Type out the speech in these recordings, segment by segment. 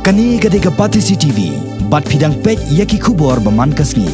Kani gade ka Patisi TV, bat pidang pek yaki kubor baman kasngi.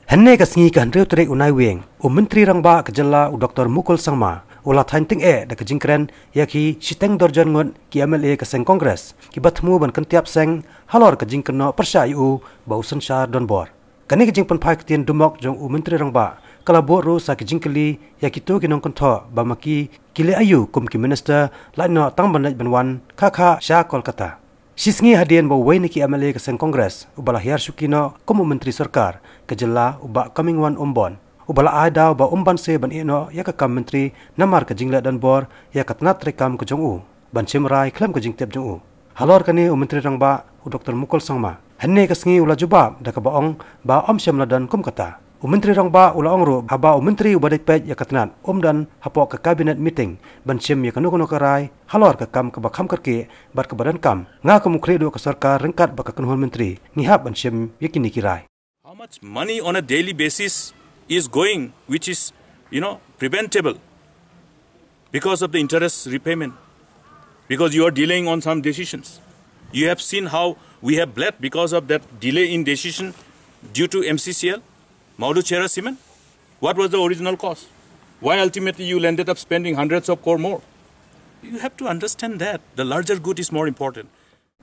Henne kasngi kan reu terek unai weng, Menteri Rangba kejela Dr. Mukul Sangma, ulat hanting da kejingkren yaki siteng dorjan ngon ki MLA ke Seng Kongres, Kiba Thmu ban Kyntiap Seng, halor kejingkeno persyayu bau sensar don bor. Kani kejing penpai ketien dumok jong Menteri Rangba, kalabot ru sa kejingkeli yaki tu kinong kontho bamaki kile ayu kum ki minister laino tang banaj banwan kha sha Kolkata. Sisngi hadian ba wei niki MLA ke Seng Kongres ubala hiar sukino kum menteri sarkar kejela uba coming one Ymbon ubala ada ba umban se ban ino ya ka kam menteri namar ke jingla dan bor ya katnat rekam ke jong ban chimrai klam ke Kyntiap jong halor kani menteri Rangba Dr. Mukul Sangma henne kasngi ula jubab da ka baong ba om syamla dan kum kata Menteri Rangba ula ongru haba menteri ubadai pej ya katnat dan hapok ke cabinet meeting ban sim ya kanu karai halor ke kam ke bakham kerke bat ke badan kam nga ke mukre do ke sarkar rengkat bak ke menteri ngihap ban sim yakini kirai. How much money on a daily basis is going which is preventable because of the interest repayment, because you are delaying on some decisions. You have seen how we have bled because of that delay in decision due to MCCL. Maudu Chera Cement? What was the original cost? Why ultimately you ended up spending hundreds of crore more? You have to understand that the larger good is more important.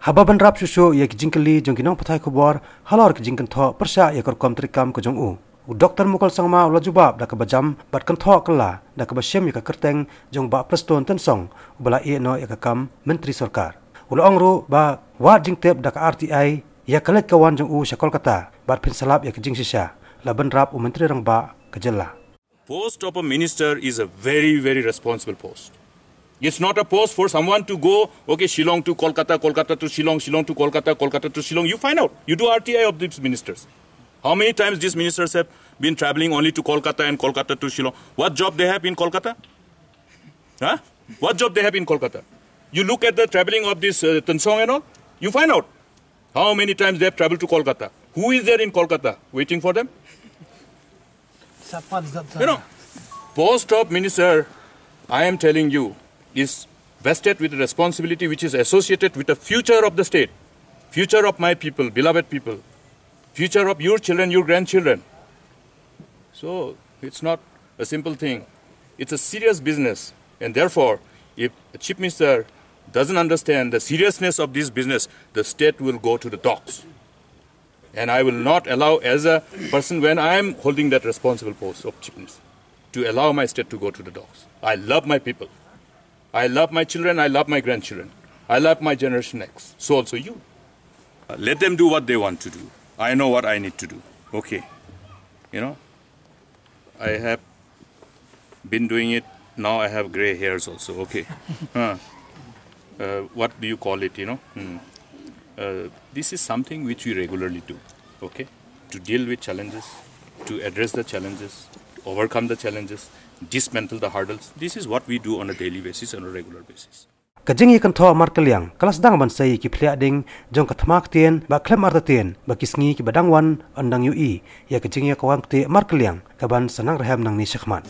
Hababan rap susu ya kijingkeli jong kinong patai kubor halor kijingkan tho persya ya korkom trikam ke jong Dr. Mukul Sangma ula jubab da ka bajam bat kan tho kala da ka basyem ya ka kerteng jong ba preston tensong ubala no ya ka kam menteri sarkar. Ula ongru ba wa jingtep da ka RTI ya kalet kawan jong sa Kolkata bat pin salap ya kijing sisa. Laban rap Menteri Rangba kejela. Post of a minister is a very, very responsible post. It's not a post for someone to go, okay, Shillong to Kolkata, Kolkata to Shillong, Shillong to Kolkata, Kolkata to Shillong. You find out. You do RTI of these ministers. How many times these ministers have been traveling only to Kolkata and Kolkata to Shillong? What job they have in Kolkata? Huh? What job they have in Kolkata? You look at the traveling of this Tensong and all, you find out how many times they have traveled to Kolkata. Who is there in Kolkata waiting for them? Post of minister, I am telling you, is vested with a responsibility which is associated with the future of the state, future of my people, beloved people, future of your children, your grandchildren. So it's not a simple thing. It's a serious business. And therefore, if a chief minister doesn't understand the seriousness of this business, the state will go to the dogs. And I will not allow, as a person when I am holding that responsible post of chief minister, to allow my state to go to the dogs. I love my people. I love my children. I love my grandchildren. I love my generation X. So also you. Let them do what they want to do. I know what I need to do. Okay. I have been doing it. Now I have gray hairs also. Okay. What do you call it, this is something which we regularly do, okay? To deal with challenges, to address the challenges, overcome the challenges, dismantle the hurdles. This is what we do on a daily basis, on a regular basis. Kajing ikan tho markeliang kelas dang ban sei ki phlia ding jong kathmak tien ba klem artaten ba kisngi ki badang wan andang ui ya kajing ya kawang te markeliang kaban sanang raham nang ni syakman.